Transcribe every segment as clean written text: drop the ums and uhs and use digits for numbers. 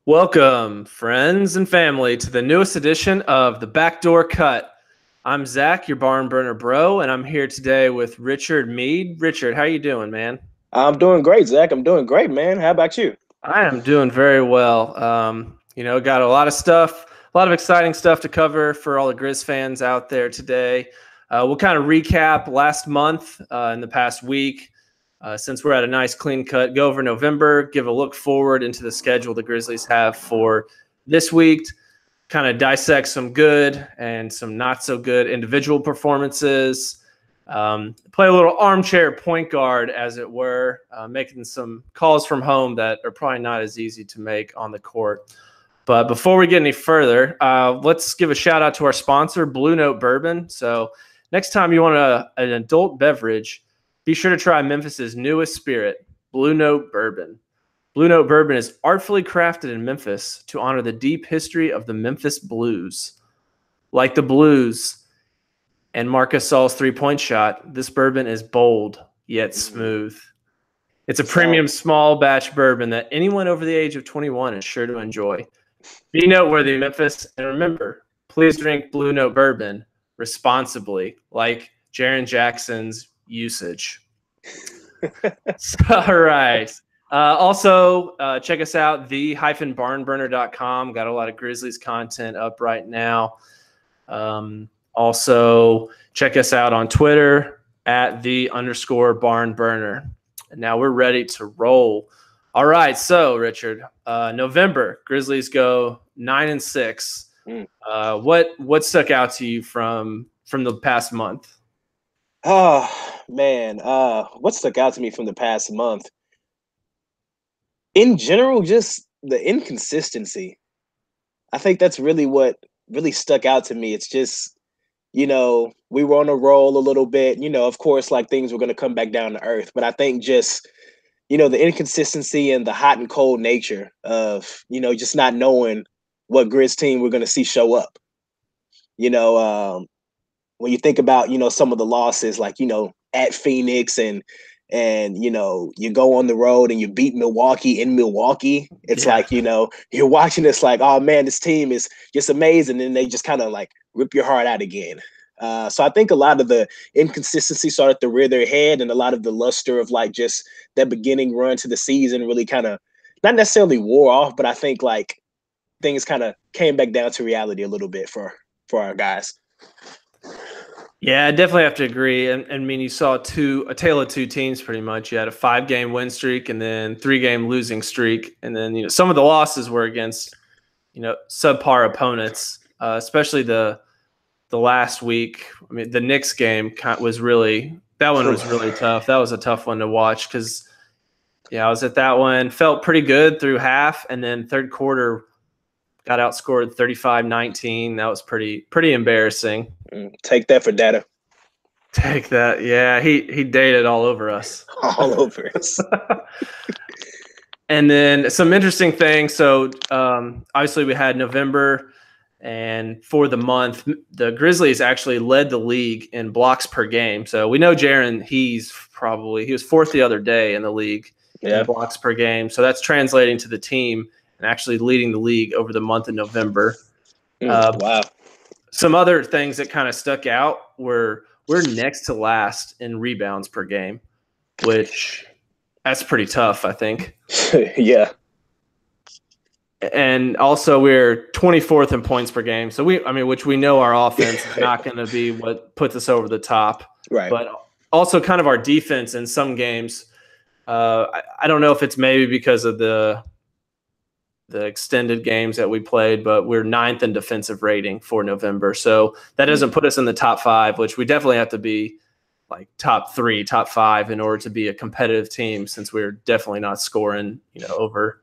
Welcome, friends and family, to the newest edition of the Backdoor Cut. I'm Zach, your barn burner bro, and I'm here today with Richard Mead. Richard, how you doing, man? I'm doing great, Zach. I'm doing great, man. How about you? I am doing very well. Got a lot of stuff, a lot of exciting stuff to cover for all the Grizz fans out there today. We'll kind of recap last month in the past week. Since we're at a nice clean cut, go over November, give a look forward into the schedule the Grizzlies have for this week, kind of dissect some good and some not so good individual performances, play a little armchair point guard, as it were, making some calls from home that are probably not as easy to make on the court. But before we get any further, let's give a shout out to our sponsor, Blue Note Bourbon. So next time you want an adult beverage, be sure to try Memphis's newest spirit, Blue Note Bourbon. Blue Note Bourbon is artfully crafted in Memphis to honor the deep history of the Memphis Blues. Like the Blues and Marc Gasol's three-point shot, this bourbon is bold yet smooth. It's a premium small batch bourbon that anyone over the age of 21 is sure to enjoy. Be noteworthy, Memphis, and remember, please drink Blue Note Bourbon responsibly, like Jaren Jackson's usage. All right. Also, check us out, the-barnburner.com. Got a lot of Grizzlies content up right now. Also, check us out on Twitter at _barnburner. And now we're ready to roll. All right. So, Richard, November, Grizzlies go 9-6. What stuck out to you from the past month? Oh, man. What stuck out to me from the past month? In general, just the inconsistency. I think that's really what really stuck out to me. It's just, we were on a roll a little bit. Of course, like things were going to come back down to earth. But I think just, the inconsistency and the hot and cold nature of, just not knowing what Grizz team we're going to see show up. When you think about, some of the losses, like, at Phoenix and you go on the road and you beat Milwaukee in Milwaukee, it's like, you're watching this like, oh man, this team is just amazing. And they just kind of like rip your heart out again. So I think a lot of the inconsistency started to rear their head, and a lot of the luster of like just that beginning run to the season really kind of not necessarily wore off, but I think like things kind of came back down to reality a little bit for our guys. Yeah, I definitely have to agree. And I mean, you saw a tale of two teams pretty much. You had a 5-game win streak and then 3-game losing streak. And then, some of the losses were against, subpar opponents, especially the last week. I mean, the Knicks game was really tough. That was a tough one to watch because, I was at that one, felt pretty good through half. And then third quarter, got outscored 35-19. That was pretty embarrassing. Take that for data. Take that. Yeah, he dated all over us. All over us. And then some interesting things. So obviously we had November, and for the month, the Grizzlies actually led the league in blocks per game. So we know Jaren, he was fourth the other day in the league in blocks per game. So that's translating to the team and actually leading the league over the month of November. Wow. Some other things that kind of stuck out were we're next to last in rebounds per game, which that's pretty tough, I think. Yeah. And also we're 24th in points per game. So which we know our offense is not going to be what puts us over the top. Right. But also kind of our defense in some games. I don't know if it's maybe because of the extended games that we played, but we're 9th in defensive rating for November. So that doesn't put us in the top 5, which we definitely have to be like top 3, top 5 in order to be a competitive team, since we're definitely not scoring, over.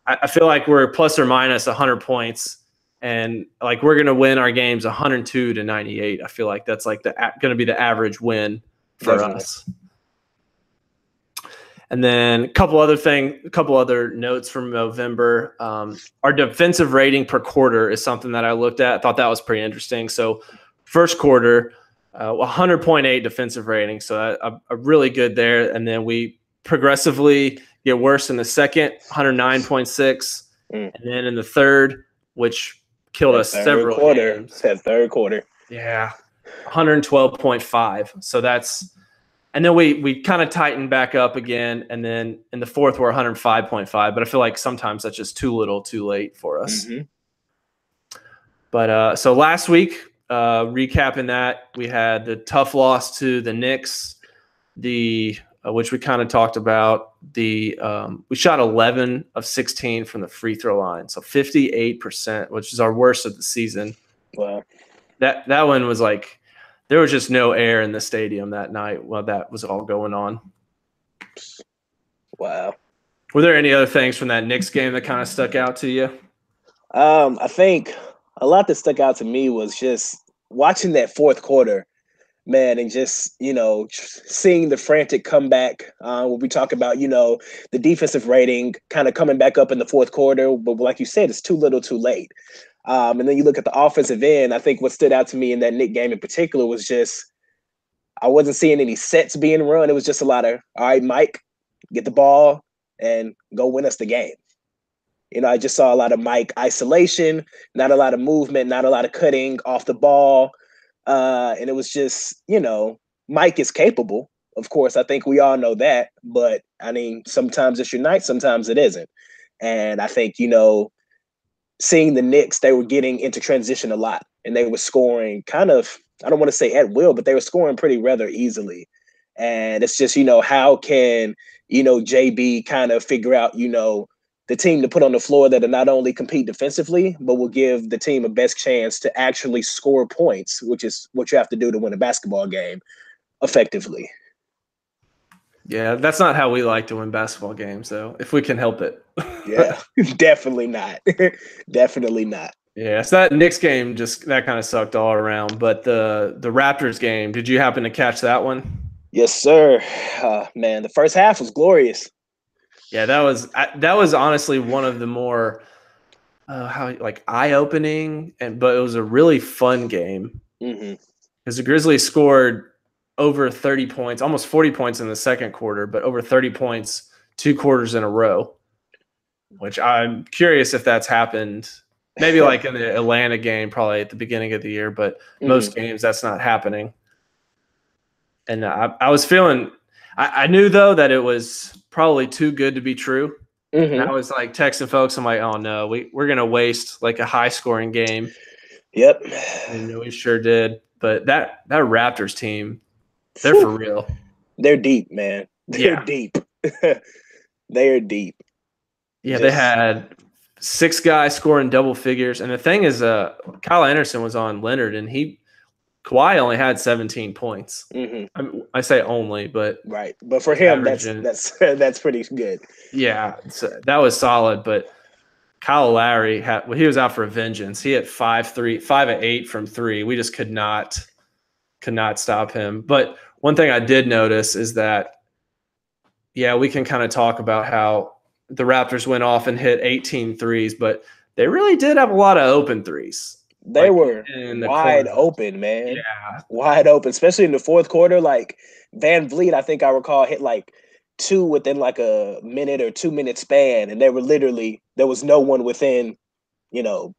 I feel like we're plus or minus 100 points, and like we're going to win our games 102-98. I feel like that's like going to be the average win for us. And then a couple other notes from November. Our defensive rating per quarter is something that I looked at. I thought that was pretty interesting. So first quarter, 100.8 defensive rating. So a really good there. And then we progressively get worse in the second, 109.6. Mm. And then in the third, which killed us several games. That third quarter. Yeah, 112.5. So that's – and then we kind of tightened back up again. And then in the fourth, we're 105.5. But I feel like sometimes that's just too little, too late for us. Mm-hmm. But so last week, recapping that, we had the tough loss to the Knicks, which we kind of talked about. We shot 11 of 16 from the free throw line, so 58%, which is our worst of the season. Wow. That one was like there was just no air in the stadium that night while that was all going on. Wow. Were there any other things from that Knicks game that kind of stuck out to you? I think a lot that stuck out to me was just watching that fourth quarter, man, and just, seeing the frantic comeback. When we talk about, the defensive rating kind of coming back up in the fourth quarter, but like you said, it's too little too late. And then you look at the offensive end. I think what stood out to me in that Knick game in particular was just I wasn't seeing any sets being run. It was just a lot of, all right, Mike, get the ball and go win us the game. I just saw a lot of Mike isolation, not a lot of movement, not a lot of cutting off the ball. And it was just, Mike is capable. Of course, I think we all know that. But, I mean, sometimes it's your night, sometimes it isn't. And I think, seeing the Knicks, they were getting into transition a lot. And they were scoring kind of, I don't want to say at will, but they were scoring pretty rather easily. And it's just, how can, JB kind of figure out, the team to put on the floor that'll not only compete defensively, but will give the team a best chance to actually score points, which is what you have to do to win a basketball game effectively. Yeah, that's not how we like to win basketball games, though, if we can help it. Yeah, definitely not. Definitely not. Yeah, so that Knicks game that kind of sucked all around. But the Raptors game, did you happen to catch that one? Yes, sir. Man, the first half was glorious. Yeah, that was honestly one of the more eye-opening, but it was a really fun game because the Grizzlies scored over 30 points, almost 40 points in the second quarter, but over 30 points 2 quarters in a row, which I'm curious if that's happened. Maybe like in the Atlanta game, probably at the beginning of the year, but most games that's not happening. And I was feeling – I knew, though, that it was probably too good to be true. And I was like texting folks. I'm like, oh, no, we're going to waste like a high-scoring game. Yep. And we sure did. But that Raptors team, they're for real. They're deep, man. They're deep. They are deep. Yeah, they had 6 guys scoring double figures. And the thing is, Kyle Anderson was on Leonard, and Kawhi only had 17 points. I say only, but right. But for him, that's pretty good. Yeah, that was solid. But Kyle Lowry he was out for a vengeance. He hit 5 of 8 from 3. We just could not stop him. But one thing I did notice is that, yeah, we can kind of talk about how the Raptors went off and hit 18 threes, but they really did have a lot of open threes. They were wide open, man. Yeah. Wide open, especially in the fourth quarter. Like Van Vliet, I think I recall, hit like 2 within like a minute or 2 minute span. And there was no one within, 2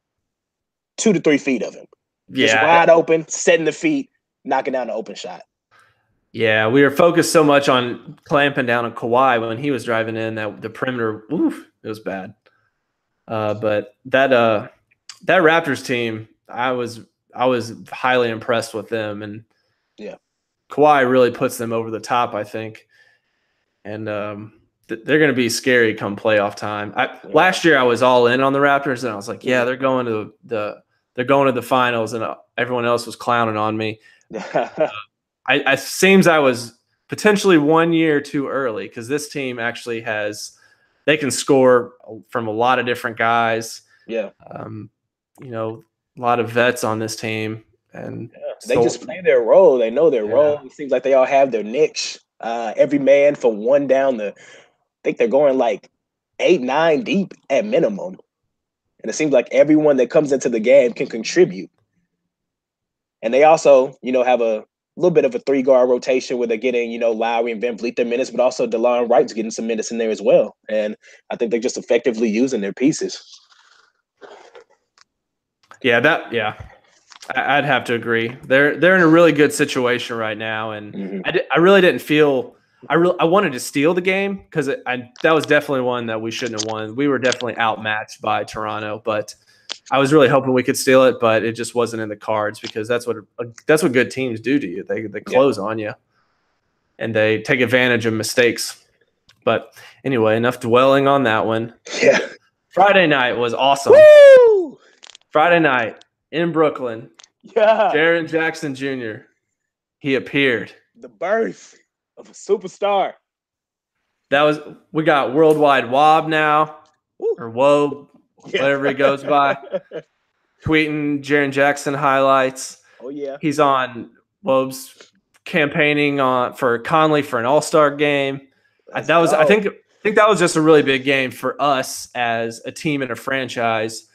to 3 feet of him. Yeah. Just wide open, setting the feet, knocking down an open shot. Yeah, we were focused so much on clamping down on Kawhi when he was driving in that the perimeter, it was bad. But that Raptors team, I was highly impressed with them, and yeah, Kawhi really puts them over the top, I think, and they're going to be scary come playoff time. Last year I was all in on the Raptors, and I was like, yeah, they're going to the finals, and everyone else was clowning on me. It seems I was potentially 1 year too early because this team actually they can score from a lot of different guys. Yeah. A lot of vets on this team, and they just play their role. They know their role. It seems like they all have their niche. Every man from one down I think they're going like 8, 9 deep at minimum. And it seems like everyone that comes into the game can contribute. And they also, have a little bit of a 3-guard rotation where they're getting, Lowry and Van Vliet their minutes, but also DeLon Wright's getting some minutes in there as well. And I think they're just effectively using their pieces. I'd have to agree. They're in a really good situation right now, and I really didn't feel I wanted to steal the game because that was definitely one that we shouldn't have won. We were definitely outmatched by Toronto, but I was really hoping we could steal it, but it just wasn't in the cards because that's what good teams do to you. They close on you, and they take advantage of mistakes. But anyway, enough dwelling on that one. Yeah. Friday night was awesome. Woo! Friday night in Brooklyn. Yeah. Jaren Jackson Jr. He appeared. The birth of a superstar. We got Worldwide Wob now, or Wob, whatever he goes by. Tweeting Jaren Jackson highlights. Oh yeah. He's on Wob's campaigning for Conley for an All-Star game. I think that was just a really big game for us as a team and a franchise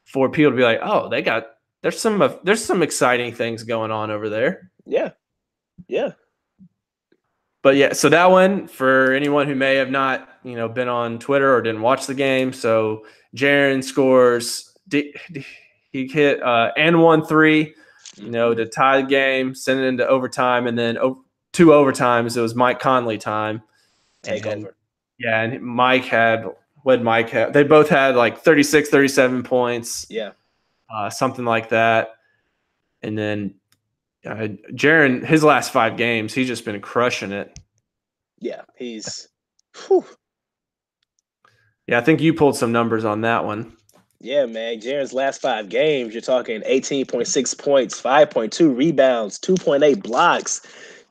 for people to be like, oh, there's some exciting things going on over there. Yeah. Yeah. But yeah, so that one, for anyone who may have not, been on Twitter or didn't watch the game, so Jaren scores, he hit and 1-3, to tie the game, send it into overtime, and then 2 overtimes, it was Mike Conley time. Take over. Yeah, and they both had like 36, 37 points. Yeah. Something like that. And then Jaren, his last 5 games, he's just been crushing it. Yeah, he's Yeah, I think you pulled some numbers on that one. Yeah, man. Jaren's last 5 games, you're talking 18.6 points, 5.2 rebounds, 2.8 blocks,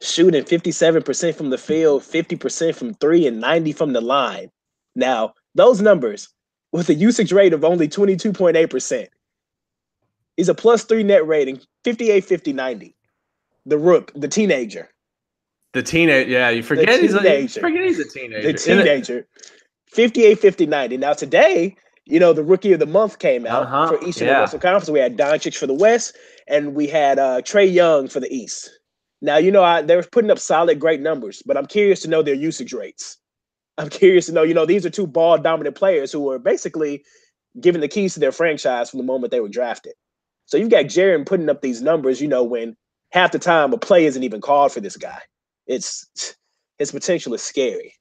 shooting 57% from the field, 50% from 3, and 90 from the line. Now, those numbers with a usage rate of only 22.8%. He's a +3 net rating, 58, 50, 90. The teenager. The teenager, yeah, you forget he's a teenager. The teenager. 58, 50, 90. Now today, the Rookie of the Month came out for Eastern and Western Conference. We had Doncic for the West, and we had Trae Young for the East. Now, they were putting up solid, great numbers, but I'm curious to know their usage rates. I'm curious to know, these are 2 ball-dominant players who were basically given the keys to their franchise from the moment they were drafted. So you've got Jaren putting up these numbers, when half the time a play isn't even called for this guy. His potential is scary.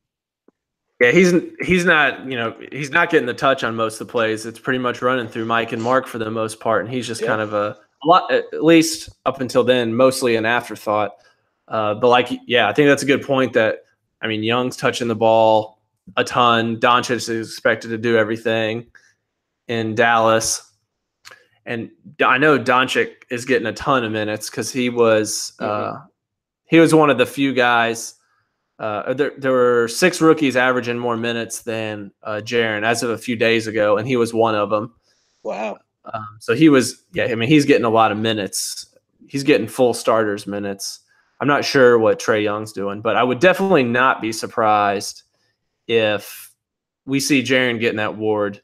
Yeah, he's not getting the touch on most of the plays. It's pretty much running through Mike and Mark for the most part, and he's just kind of a lot, at least up until then, mostly an afterthought. But I think that's a good point. That Young's touching the ball a ton. Doncic is expected to do everything in Dallas. And I know Doncic is getting a ton of minutes because he was one of the few guys. There were 6 rookies averaging more minutes than Jaren as of a few days ago, and he was one of them. Wow. So he was, he's getting a lot of minutes. He's getting full starters minutes. I'm not sure what Trae Young's doing, but I would definitely not be surprised if we see Jaren getting that award,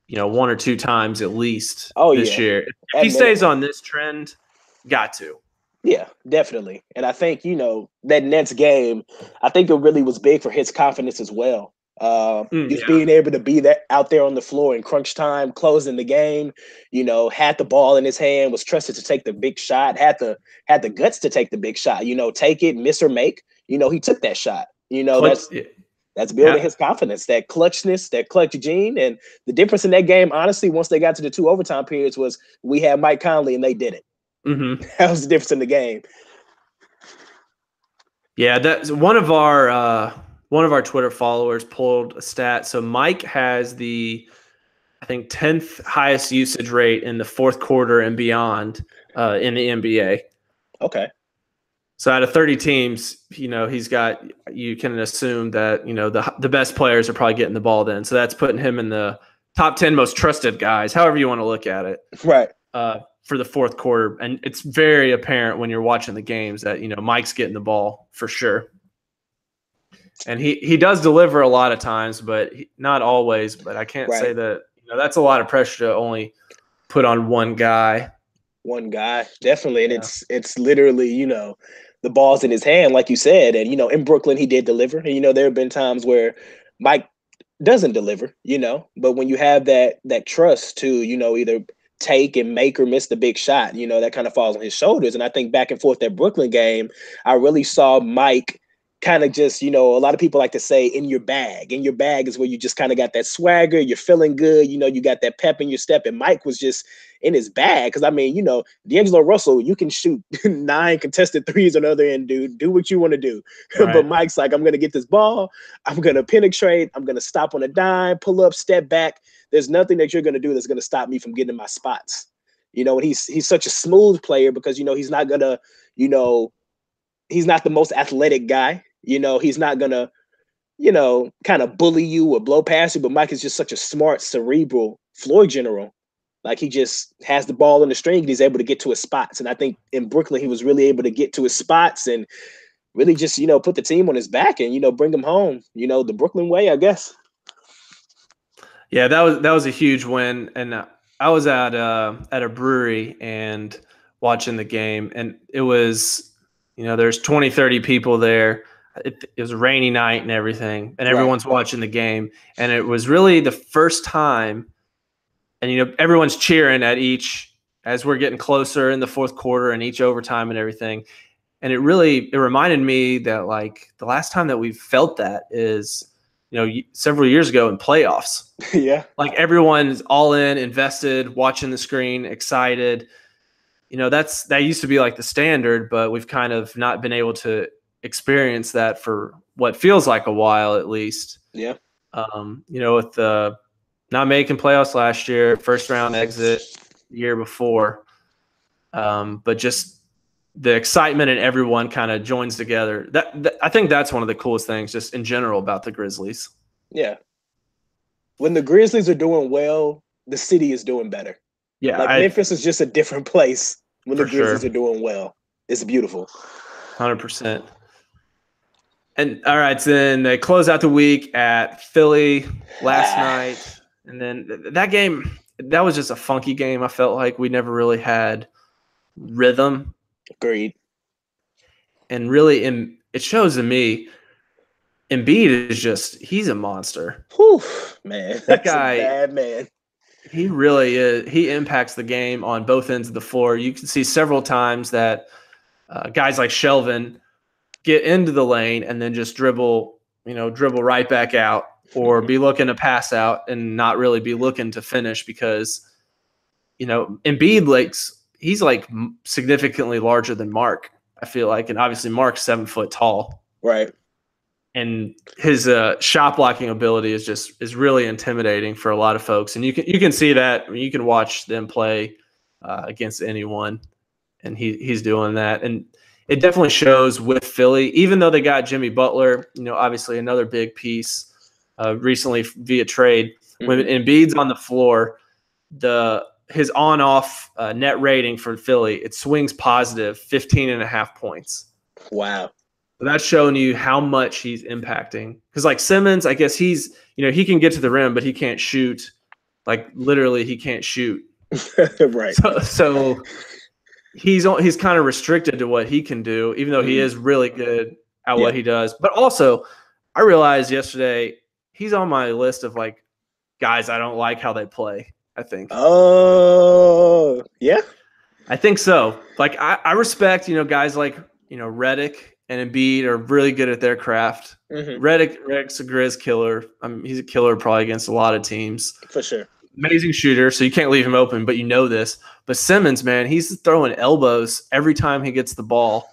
1 or 2 times at least this year. If he stays on this trend, got to. Yeah, definitely. And I think, that Nets game, I think it really was big for his confidence as well. Just being able to be out there on the floor in crunch time, closing the game, had the ball in his hand, was trusted to take the big shot, had the guts to take the big shot, take it, miss or make. He took that shot. That's building his confidence, that clutchness, that clutch gene. And the difference in that game, honestly, once they got to the 2 overtime periods, was we had Mike Conley and they didn't. Mm-hmm. That was the difference in the game. Yeah, that's one of our Twitter followers pulled a stat. So Mike has the, I think, 10th highest usage rate in the 4th quarter and beyond in the NBA. Okay. So out of 30 teams, you can assume that, the best players are probably getting the ball then. So that's putting him in the top 10 most trusted guys, however you want to look at it. Right. For the 4th quarter. And it's very apparent when you're watching the games that, Mike's getting the ball for sure. And he does deliver a lot of times, but not always. But I can't say that, that's a lot of pressure to only put on one guy. One guy, definitely. And it's literally, the ball's in his hand, like you said. And, in Brooklyn, he did deliver. And, there have been times where Mike doesn't deliver, but when you have that trust to, either take and make or miss the big shot. You know, that kind of falls on his shoulders. And I think back and forth that Brooklyn game, I really saw Mike kind of just, you know, a lot of people like to say in your bag. In your bag is where you just kind of got that swagger, you're feeling good, you know, you got that pep in your step. And Mike was just in his bag. Cause I mean, you know, D'Angelo Russell, you can shoot 9 contested threes on the other end, dude. Do what you want to do. Right. But Mike's like, I'm going to get this ball. I'm going to penetrate. I'm going to stop on a dime, pull up, step back. There's nothing that you're going to do that's going to stop me from getting in my spots. You know, and he's such a smooth player because, you know, he's not going to, you know, he's not the most athletic guy. You know, he's not going to, you know, kind of bully you or blow past you. But Mike is just such a smart, cerebral floor general. Like, he just has the ball in the string and he's able to get to his spots. And I think in Brooklyn, he was really able to get to his spots and really just, you know, put the team on his back and, you know, bring them home, you know, the Brooklyn way, I guess. Yeah, that was a huge win. And I was at a brewery and watching the game, and it was, you know, there's 20, 30 people there. It was a rainy night and everything, and everyone's watching the game. And it was really the first time, and, you know, everyone's cheering at each, as we're getting closer in the fourth quarter and each overtime and everything. And it reminded me that, like, the last time that we felt that is, you know, several years ago in playoffs. Yeah. Like, everyone's all in, invested, watching the screen, excited. You know, that used to be like the standard, but we've kind of not been able to experience that for what feels like a while, at least. Yeah. You know, with the not making playoffs last year, first round exit the year before. But just the excitement and everyone kind of joins together. That I think that's one of the coolest things just in general about the Grizzlies. Yeah. When the Grizzlies are doing well, the city is doing better. Yeah. Like, Memphis is just a different place when the Grizzlies are doing well. It's beautiful. 100%. And all right, so then they close out the week at Philly last night. And then that game, that was just a funky game. I felt like we never really had rhythm. Agreed. And really, it shows to me, Embiid is just, he's a monster. Whew, man. That guy, a bad man. He really is. He impacts the game on both ends of the floor. You can see several times that guys like Shelvin get into the lane and then just dribble right back out, or be looking to pass out and not really be looking to finish because, you know, Embiid, he's like significantly larger than Mark, I feel like. And obviously Mark's 7 foot tall. Right. And his shot blocking ability is really intimidating for a lot of folks. And you can see that. I mean, you can watch them play against anyone, and he's doing that. And it definitely shows with Philly, even though they got Jimmy Butler, you know, obviously another big piece recently via trade. Mm-hmm. When Embiid's on the floor, his on-off net rating for Philly, it swings positive 15.5 points. Wow. So that's showing you how much he's impacting. Because, like, Simmons, I guess he's, you know, he can get to the rim, but he can't shoot. Like, literally, he can't shoot. Right. So he's kind of restricted to what he can do, even though he is really good at what he does. But also, I realized yesterday he's on my list of, like, guys I don't like how they play, I think. Oh, yeah. I think so. Like, I respect, you know, guys like, you know, Redick and Embiid are really good at their craft. Mm-hmm. Redick's a Grizz killer. I mean, he's a killer probably against a lot of teams. For sure. Amazing shooter, so you can't leave him open, but you know this. But Simmons, man, he's throwing elbows every time he gets the ball,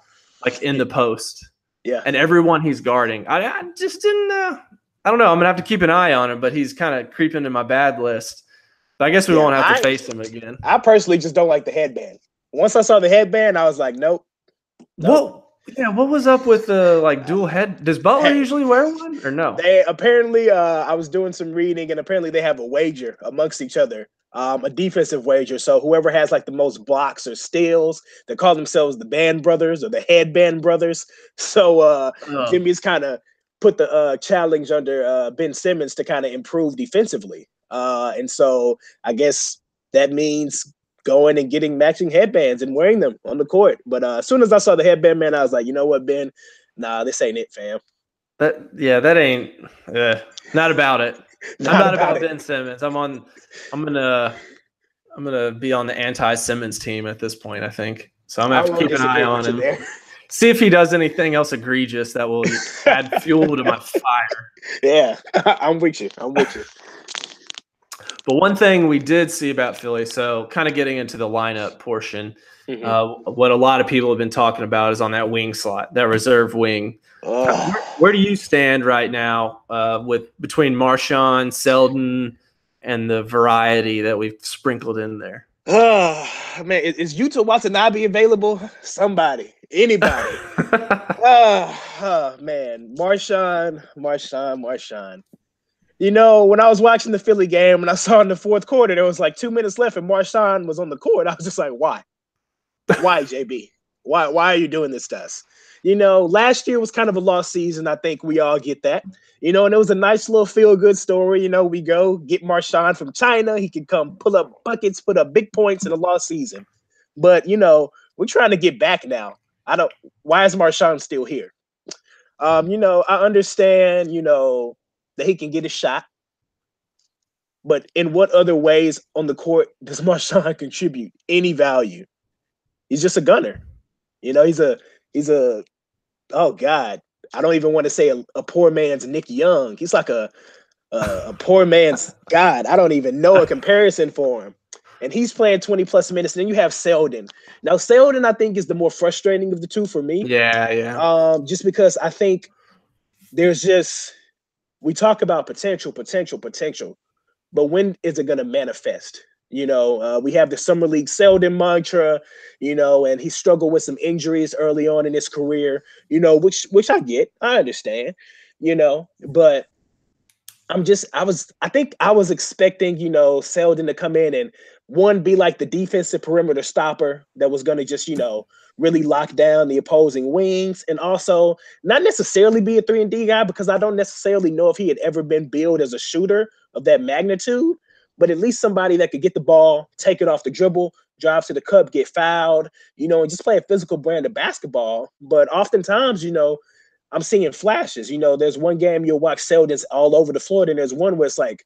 like in the post. Yeah. And everyone he's guarding. I just didn't I don't know. I'm going to have to keep an eye on him, but he's kind of creeping in my bad list. But I guess we won't have to face him again. I personally just don't like the headband. Once I saw the headband, I was like, nope. What was up with the dual head? Does Butler usually wear one or no? They apparently, I was doing some reading, and apparently they have a wager amongst each other, a defensive wager. So whoever has like the most blocks or steals, they call themselves the Band Brothers or the Headband Brothers. So Jimmy's kind of put the challenge under Ben Simmons to kind of improve defensively. And so I guess that means going and getting matching headbands and wearing them on the court. But as soon as I saw the headband, man, I was like, you know what, Ben? Nah, this ain't it, fam. That ain't not about it. I'm not about Ben Simmons. I'm gonna be on the anti-Simmons team at this point, I think. So I'm gonna I have to won't keep an eye disagree on with you him. there. See if he does anything else egregious that will add fuel to my fire. Yeah, I'm with you. I'm with you. But one thing we did see about Philly, so kind of getting into the lineup portion, what a lot of people have been talking about is on that wing slot, that reserve wing. Where do you stand right now with between Marshawn, Selden, and the variety that we've sprinkled in there? Man, is Yuta Watanabe available? Somebody, anybody. Man, Marshawn. You know, when I was watching the Philly game and I saw in the fourth quarter, there was like 2 minutes left and Marshawn was on the court. I was just like, why? Why, JB? Why are you doing this to us? You know, last year was kind of a lost season. I think we all get that. You know, and it was a nice little feel-good story. You know, we go get Marshawn from China. He can come pull up buckets, put up big points in a lost season. But, you know, we're trying to get back now. Why is Marshawn still here? You know, I understand, you know, that he can get a shot. But in what other ways on the court does Marshawn contribute any value? He's just a gunner. You know, he's a oh God, I don't even want to say a poor man's Nick Young. He's like a poor man's God. I don't even know a comparison for him. And he's playing 20 plus minutes. And then you have Selden. Now, Selden, I think, is the more frustrating of the two for me. Yeah. Just because I think we talk about potential, but when is it going to manifest? You know, we have the Summer League Selden mantra, you know, and he struggled with some injuries early on in his career, you know, which I get, I understand, you know, but I think I was expecting, you know, Selden to come in and be like the defensive perimeter stopper that was going to just, you know, really lock down the opposing wings, and also not necessarily be a 3-and-D guy, because I don't necessarily know if he had ever been billed as a shooter of that magnitude, but at least somebody that could get the ball, take it off the dribble, drive to the cup, get fouled, you know, and just play a physical brand of basketball. But oftentimes, you know, I'm seeing flashes. You know, there's one game you'll watch Selden's all over the floor, and there's one where it's like,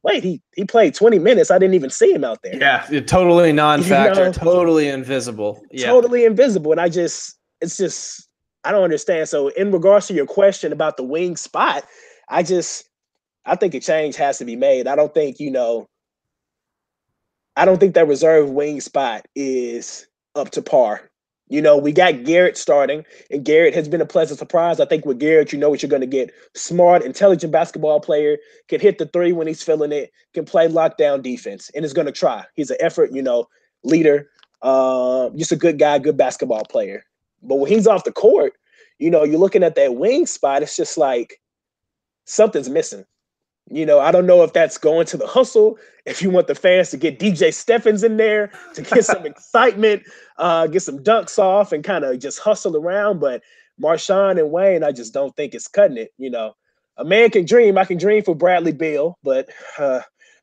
wait, he played 20 minutes. I didn't even see him out there. Yeah, totally non-factor, you know, totally invisible. Yeah. Totally invisible. And I don't understand. So in regards to your question about the wing spot, I think a change has to be made. I don't think that reserve wing spot is up to par. You know, we got Garrett starting, and Garrett has been a pleasant surprise. I think with Garrett, you know what you're going to get. Smart, intelligent basketball player, can hit the three when he's feeling it, can play lockdown defense, and is going to try. He's an effort, you know, leader, just a good guy, good basketball player. But when he's off the court, you know, you're looking at that wing spot, it's just like something's missing. You know, I don't know if that's going to the hustle, if you want the fans to get DJ Steffens in there to get some excitement, get some dunks off and kind of just hustle around. But Marshawn and Wayne, I just don't think it's cutting it. You know, a man can dream. I can dream for Bradley Beal, but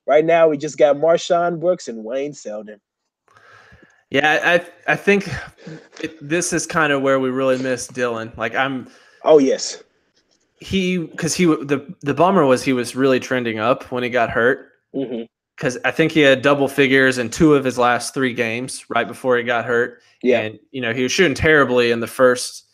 right now we just got Marshawn Brooks and Wayne Selden. Yeah, I think this is kind of where we really miss Dillon. Like Oh, yes. The bummer was he was really trending up when he got hurt, because I think he had double figures in 2 of his last 3 games right before he got hurt. Yeah. And, you know, he was shooting terribly in the first,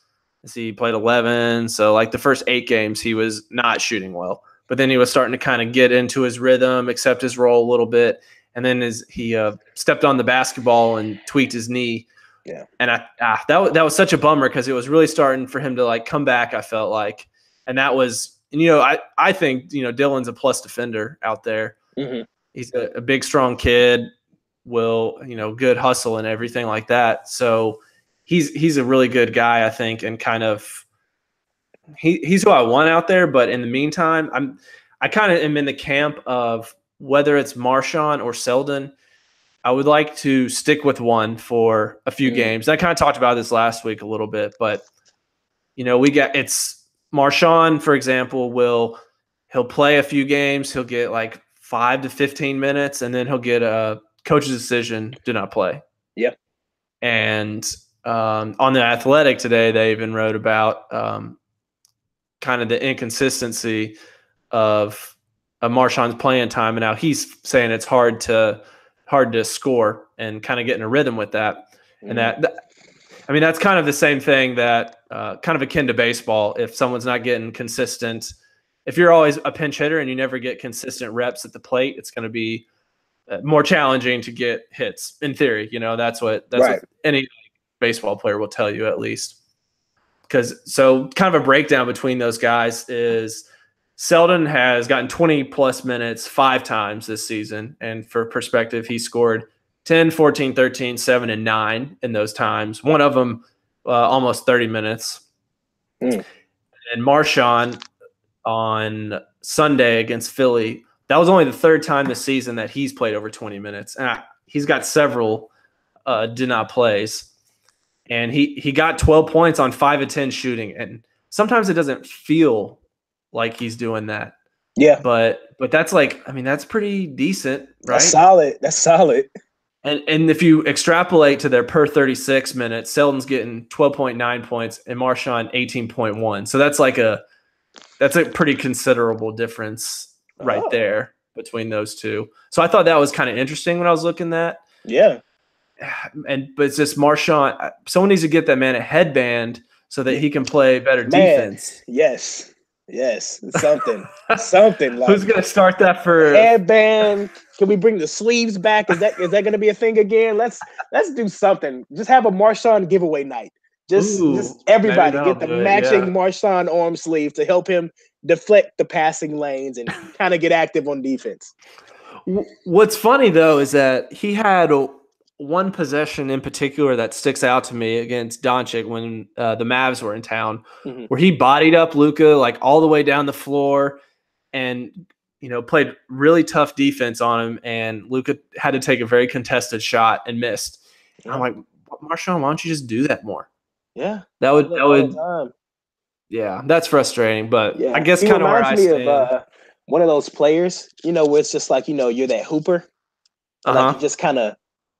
he played 11. So like the first 8 games, he was not shooting well, but then he was starting to kind of get into his rhythm, accept his role a little bit. And then he stepped on the basketball and tweaked his knee. Yeah. And that was such a bummer, because it was really starting for him to like come back, I felt like. And that was, and, you know, I think, you know, Dillon's a plus defender out there. He's a big, strong kid, good hustle and everything like that. So he's a really good guy, I think, and kind of he's who I want out there. But in the meantime, I kind of am in the camp of whether it's Marshawn or Selden, I would like to stick with one for a few games. I kind of talked about this last week a little bit, but, you know, it's Marshawn, for example, he'll play a few games. He'll get like 5 to 15 minutes, and then he'll get a coach's decision, do not play. Yeah. And on The Athletic today, they even wrote about kind of the inconsistency of Marshawn's playing time, and now he's saying it's hard to hard to score and kind of get in a rhythm with that. And that's kind of the same thing that kind of akin to baseball. If someone's not getting consistent, if you're always a pinch hitter and you never get consistent reps at the plate, it's going to be more challenging to get hits. In theory, that's what any baseball player will tell you, at least. So kind of a breakdown between those guys is Selden has gotten 20 plus minutes 5 times this season. And for perspective, he scored 10, 14, 13, 7, and 9 in those times. One of them almost 30 minutes. And Marshawn on Sunday against Philly, that was only the 3rd time this season that he's played over 20 minutes. And he's got several did not plays. And he got 12 points on 5 of 10 shooting. And sometimes it doesn't feel like he's doing that. Yeah. But that's that's pretty decent, right? That's solid. And if you extrapolate to their per 36 minutes, Selden's getting 12.9 points and Marshawn 18.1. So that's a pretty considerable difference right there between those two. So I thought that was kind of interesting when I was looking at. Yeah. But it's just Marshawn. Someone needs to get that man a headband so that he can play better defense. Yes. Something. Like, who's gonna start that for headband? Can we bring the sleeves back? Is that gonna be a thing again? Let's do something. Just have a Marshawn giveaway night. Just everybody get the matching Marshawn arm sleeve to help him deflect the passing lanes and kind of get active on defense. What's funny though is that he had one possession in particular that sticks out to me against Doncic when the Mavs were in town, where he bodied up Luka like all the way down the floor and played really tough defense on him, and Luka had to take a very contested shot and missed. And I'm like, Marshawn, why don't you just do that more? Yeah, that would. Yeah, that's frustrating, but I guess kind of where I stand. Of one of those players, where it's just like you're that hooper, like you just kind of.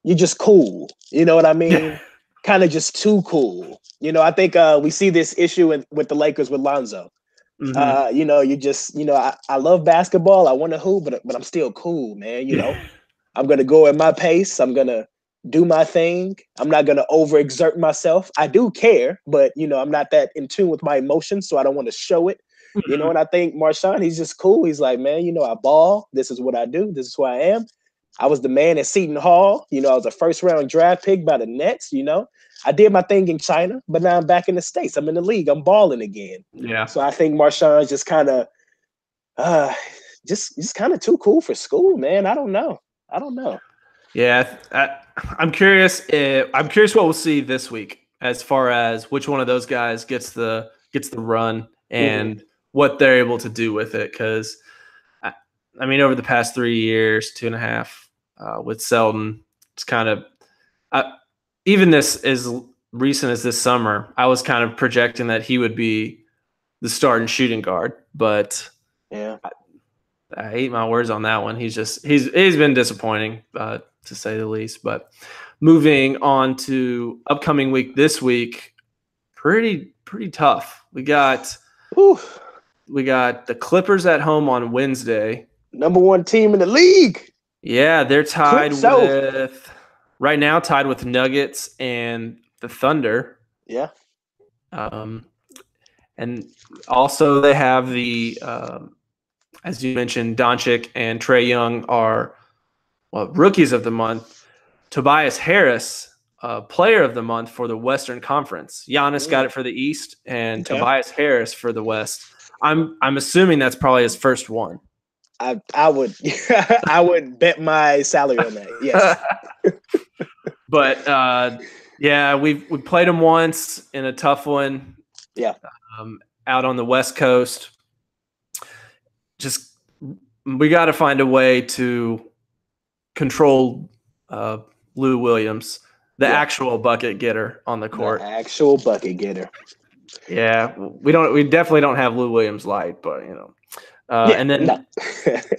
You're just cool. You know what I mean? Yeah. Kind of just too cool. I think we see this issue with the Lakers with Lonzo. You just, I love basketball. I want to hoop, but I'm still cool, man. I'm going to go at my pace. I'm going to do my thing. I'm not going to overexert myself. I do care, but, I'm not that in tune with my emotions, so I don't want to show it. And I think Marshawn, he's just cool. He's like, man, I ball. This is what I do. This is who I am. I was the man at Seton Hall. I was a 1st-round draft pick by the Nets. I did my thing in China, but now I'm back in the States. I'm in the league. I'm balling again. Yeah. So I think Marshawn's just kind of, just kind of too cool for school, man. I don't know. Yeah, I'm curious. I'm curious what we'll see this week as far as which one of those guys gets the run and what they're able to do with it. Because over the past 3 years, 2.5. With Selden, it's kind of even this as recent as this summer, I was kind of projecting that he would be the starting shooting guard, but yeah, I ate my words on that one. He's been disappointing to say the least. But moving on to upcoming week, this week, pretty tough. We got the Clippers at home on Wednesday. Number 1 team in the league. Yeah, they're tied right now with Nuggets and the Thunder. Yeah. And also they have the, as you mentioned, Doncic and Trae Young are rookies of the month. Tobias Harris, player of the month for the Western Conference. Giannis got it for the East, and Tobias Harris for the West. I'm assuming that's probably his first one. I would I would bet my salary on that. Yes. But we played him once in a tough one. Yeah. Out on the West Coast. Just we got to find a way to control Lou Williams, the actual bucket getter on the court. The actual bucket getter. Yeah, we definitely don't have Lou Williams light, but and then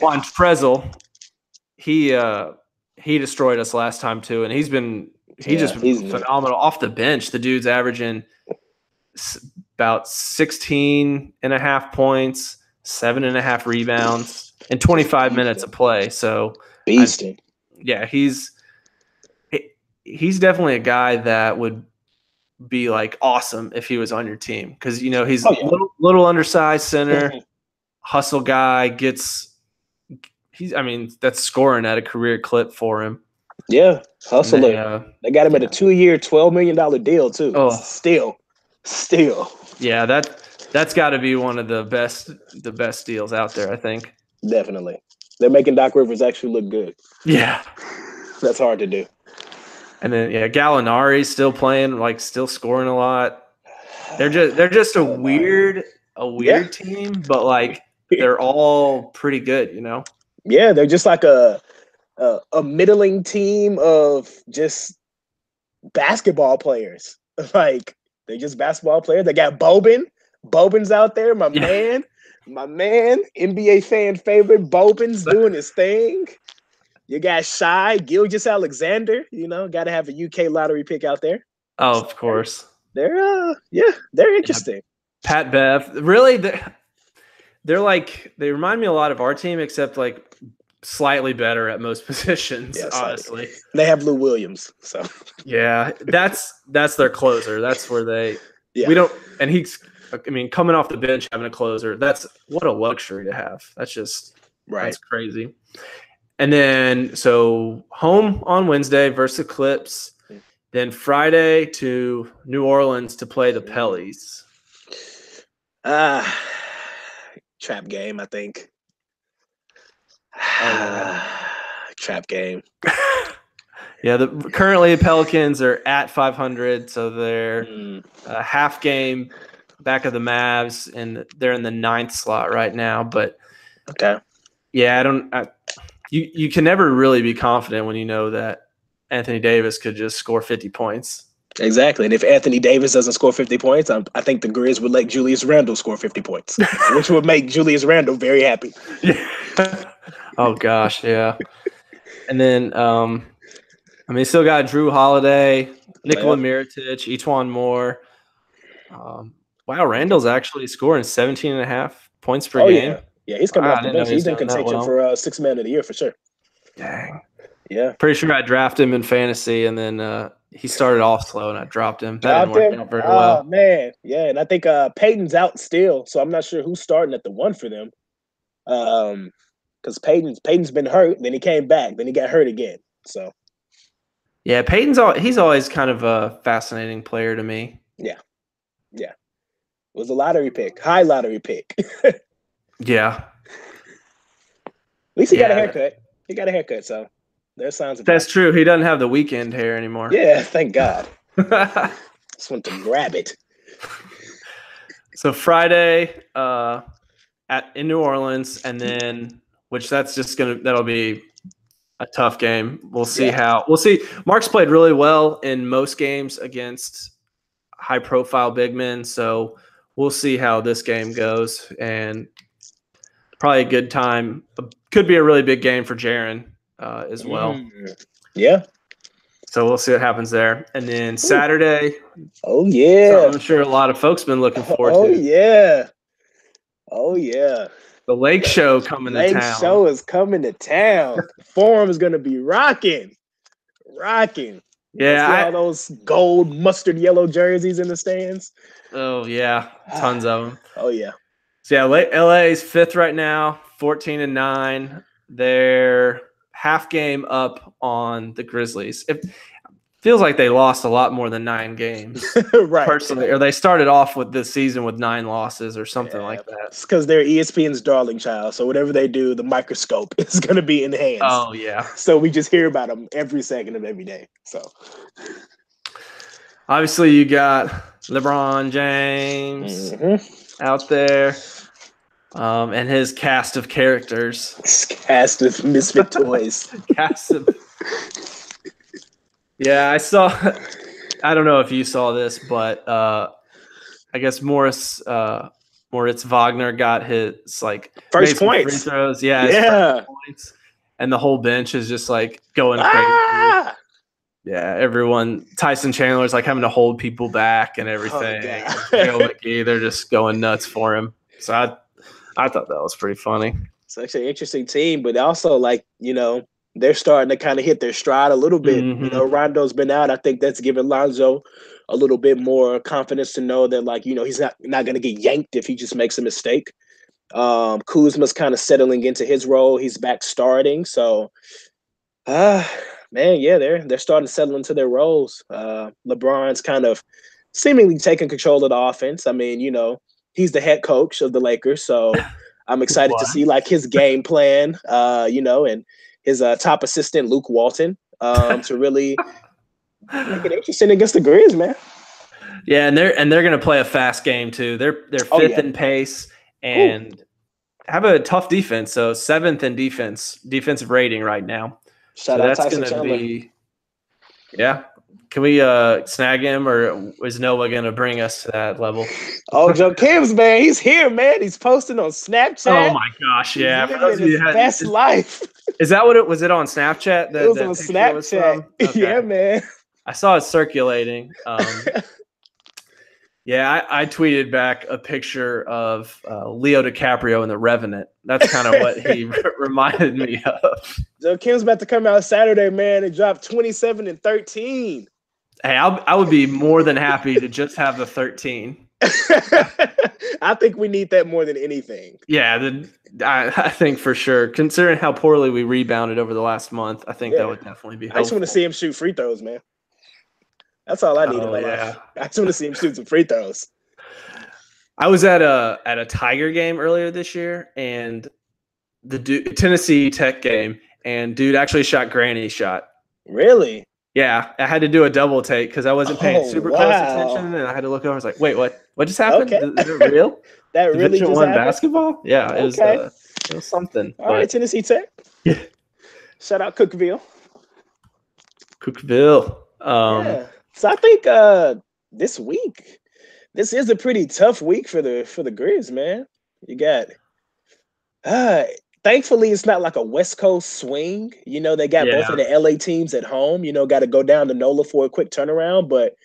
Juan Trezl, he destroyed us last time too, and he's been phenomenal off the bench. The dude's averaging about 16.5 points, 7.5 rebounds, and 25 minutes of play. So beasting. yeah, he's definitely a guy that would be like awesome if he was on your team because he's little undersized center, hustle guy. That's scoring at a career clip for him. Yeah, hustler. They got him at a 2-year, $12 million deal too. Oh, still. Yeah, that's got to be one of the best deals out there, I think. Definitely, they're making Doc Rivers actually look good. Yeah, that's hard to do. And then Gallinari's still playing, still scoring a lot. They're just a weird team, but they're all pretty good, Yeah, they're just like a middling team of just basketball players. They're just basketball players. They got Boban. Boban's out there, my man, NBA fan favorite. Boban's doing his thing. You got Shai Gilgeous-Alexander. Got to have a UK lottery pick out there. Oh, of course. They're interesting. Pat Bev, really, they remind me a lot of our team, except slightly better at most positions. Yeah, honestly, they have Lou Williams. So yeah, that's their closer. That's where we don't. And he's, coming off the bench having a closer. That's what a luxury to have. That's just That's crazy. And then so home on Wednesday versus the Clips. Then Friday to New Orleans to play the Pellies. Trap game, I think. Trap game. Yeah, currently the Pelicans are at 500, so they're a half game back of the Mavs, and they're in the 9th slot right now. But okay, yeah, you can never really be confident when you know that Anthony Davis could just score 50 points. Exactly, and if Anthony Davis doesn't score 50 points, I think the Grizz would let Julius Randle score 50 points, which would make Julius Randle very happy. Yeah. Oh gosh, yeah. And then still got Drew Holiday, Nikola Mirotic, Etuan Moore. Wow, Randall's actually scoring 17.5 points per game. Yeah, he's coming off the bench. He's in contention for Sixth Man of the Year for sure. Dang. Yeah. Pretty sure I drafted him in fantasy, and then he started off slow, and I dropped him. That didn't work out very well. Oh, man. Yeah, and I think Peyton's out still, so I'm not sure who's starting at the 1 for them. Because Peyton's been hurt, then he came back, then he got hurt again. So yeah, he's always kind of a fascinating player to me. Yeah. It was a lottery pick, high lottery pick. Yeah. At least he got a haircut. He got a haircut, so there's signs of that's true. He doesn't have the weekend hair anymore. Yeah, thank God. Just want to grab it. So Friday in New Orleans, and then that'll be a tough game. We'll see we'll see. Mark's played really well in most games against high profile big men, so we'll see how this game goes, and probably a good time. Could be a really big game for Jaren as well. Yeah. So we'll see what happens there. And then Saturday. Oh, yeah. I'm sure a lot of folks been looking forward to. Oh, yeah. The Lake Show coming to town. Lake Show is coming to town. Forum is going to be rocking. Yeah. All those gold mustard yellow jerseys in the stands. Oh, yeah. Tons of them. Oh, yeah. So, yeah, LA is 5th right now, 14-9. They're half game up on the Grizzlies. It feels like they lost a lot more than 9 games. Right. Personally. Or they started off with this season with 9 losses or something like that. It's because they're ESPN's darling child. So whatever they do, the microscope is going to be enhanced. Oh, yeah. So we just hear about them every second of every day. So obviously you got LeBron James out there. And his cast of characters. His cast of misfit toys. Yeah, I don't know if you saw this, but I guess Moritz Wagner got his first points. Free throws. Yeah. First points. And the whole bench is just going crazy. Yeah, everyone. Tyson Chandler's having to hold people back and everything. Joe McGee, they're just going nuts for him. So I thought that was pretty funny. It's actually an interesting team, but also they're starting to kind of hit their stride a little bit. You know, Mm-hmm. Rondo's been out. I think that's given Lonzo a little bit more confidence to know that, like, you know, he's not going to get yanked if he just makes a mistake. Kuzma's kind of settling into his role. He's back starting. So, man, yeah, they're starting to settle into their roles. LeBron's kind of seemingly taking control of the offense. I mean, you know, he's the head coach of the Lakers, so I'm excited to What? see like his game plan, you know, and his top assistant Luke Walton to really make it interesting against the Grizz, man. Yeah, and they're going to play a fast game too. They're Oh fifth yeah. in pace Ooh. and have a tough defense. So seventh in defensive rating right now. Shout So out that's Tyson going to Chandler. be, yeah. Can we snag him, or is Noah going to bring us to that level? Oh, Joe Kim's, man, he's here, man. He's posting on Snapchat. Oh my gosh, yeah. He's living his best life. Is that what it was? It on Snapchat? It was on Snapchat. Okay. Yeah, man. I saw it circulating. Yeah, I tweeted back a picture of Leo DiCaprio in The Revenant. That's kind of what he reminded me of. Joe Kim's about to come out Saturday, man, and drop 27 and 13. Hey, I would be more than happy to just have the 13. I think we need that more than anything. Yeah, I think for sure. Considering how poorly we rebounded over the last month, I think that would definitely be helpful. I just want to see him shoot free throws, man. That's all I need in my life. I just want to see him shoot some free throws. I was at a Tiger game earlier this year, and the Tennessee Tech game, and dude actually shot granny shot. Really? Yeah, I had to do a double take because I wasn't paying super close attention, and I had to look over. I was like, "Wait, what? What just happened? Okay. Is it real? That really Division just I happened? basketball? Yeah, Okay. It was something. All right, Tennessee Tech. Yeah. Shout out Cookville. Cookville. Yeah. So I think this week, this is a pretty tough week for the Grizz, man. You got thankfully it's not like a West Coast swing. You know, they got both of the LA teams at home, you know, got to go down to NOLA for a quick turnaround, but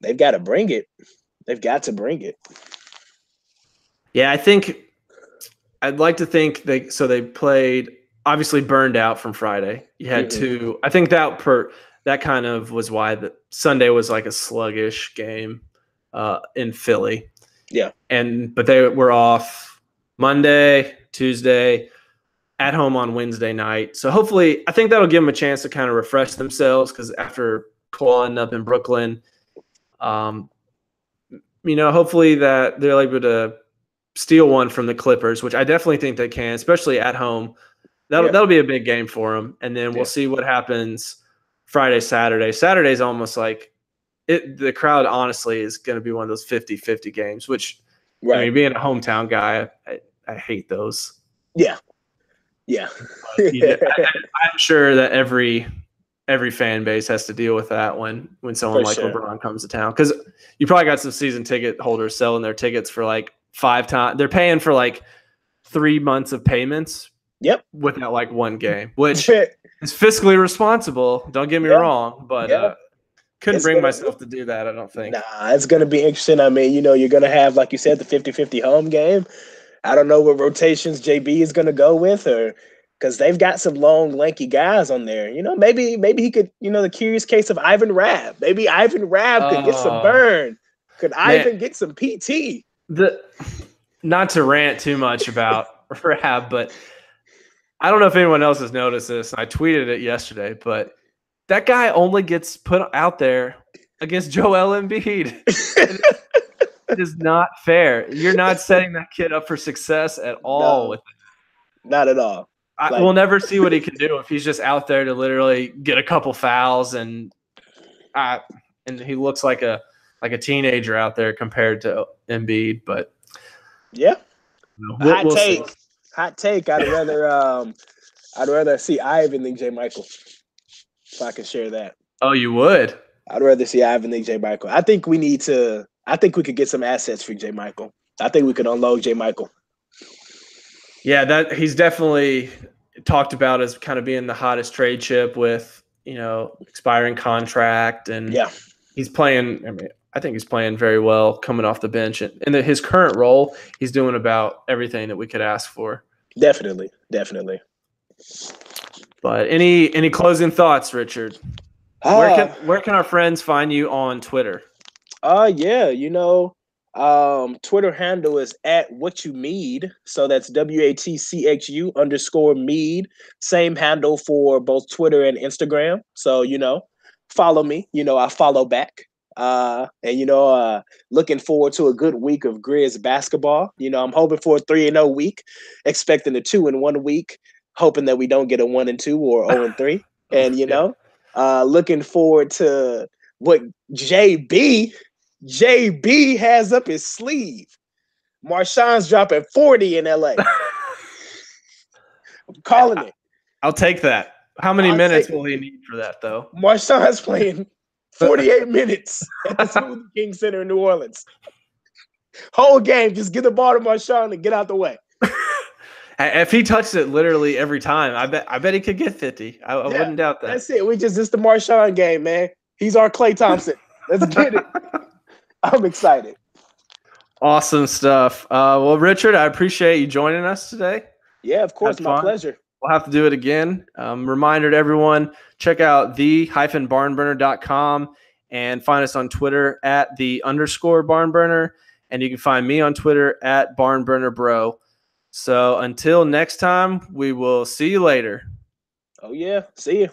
they've got to bring it. They've got to bring it. Yeah, I think I'd like to think they played obviously burned out from Friday. You had two. I think that kind of was why the Sunday was like a sluggish game in Philly. Yeah. But they were off Monday, Tuesday, at home on Wednesday night. So hopefully, I think that'll give them a chance to kind of refresh themselves because after clawing up in Brooklyn, you know, hopefully that they're able to steal one from the Clippers, which I definitely think they can, especially at home. That'll be a big game for them. And then we'll see what happens Friday, Saturday. Saturday's almost like the crowd honestly is going to be one of those 50-50 games, which I mean, being a hometown guy, I hate those. Yeah. Yeah. I'm sure that every fan base has to deal with that when someone LeBron comes to town. Because you probably got some season ticket holders selling their tickets for like 5 times. They're paying for like 3 months of payments. Yep. Without like one game, which is fiscally responsible. Don't get me wrong, but couldn't bring myself to do that, I don't think. Nah, it's going to be interesting. I mean, you know, you're going to have, like you said, the 50-50 home game. I don't know what rotations JB is going to go with, or because they've got some long, lanky guys on there. You know, maybe he could, you know, the curious case of Ivan Rabb. Maybe Ivan Rabb could get some burn. Could Ivan get some PT? Not to rant too much about Rabb, but I don't know if anyone else has noticed this. I tweeted it yesterday, but that guy only gets put out there against Joel Embiid. It is not fair. You're not setting that kid up for success at all with it. Not at all. We'll never see what he can do if he's just out there to literally get a couple fouls and he looks like a teenager out there compared to Embiid. But yeah, we'll see. Hot take. I'd rather see Ivan than J. Michael. If I can share that. Oh, you would? I'd rather see Ivan than J. Michael. I think we could get some assets for J. Michael. I think we could unload J. Michael. Yeah, that he's definitely talked about as kind of being the hottest trade chip with, you know, expiring contract, and he's playing. I mean, I think he's playing very well coming off the bench, and in his current role, he's doing about everything that we could ask for. Definitely. But any closing thoughts, Richard? Where can our friends find you on Twitter? Yeah, Twitter handle is at what you mead. So that's WATCHU_mead. Same handle for both Twitter and Instagram. So, follow me. I follow back. Looking forward to a good week of Grizz basketball. I'm hoping for a 3-0 week, expecting a 2-1 week, hoping that we don't get a 1-2 or 0-3. And, looking forward to what JB has up his sleeve. Marshawn's dropping 40 in LA. I'm calling it. I'll take that. How many minutes will he need for that, though? Marshawn's playing 48 minutes at the Smoothie King Center in New Orleans. Whole game, just get the ball to Marshawn and get out the way. If he touched it literally every time, I bet he could get 50. I wouldn't doubt that. That's it. It's the Marshawn game, man. He's our Klay Thompson. Let's get it. I'm excited. Awesome stuff. Well, Richard, I appreciate you joining us today. Yeah, of course. My pleasure. We'll have to do it again. Reminder to everyone, check out the-barnburner.com and find us on Twitter at @the_barnburner. And you can find me on Twitter at barnburnerbro. So until next time, we will see you later. Oh, yeah. See you.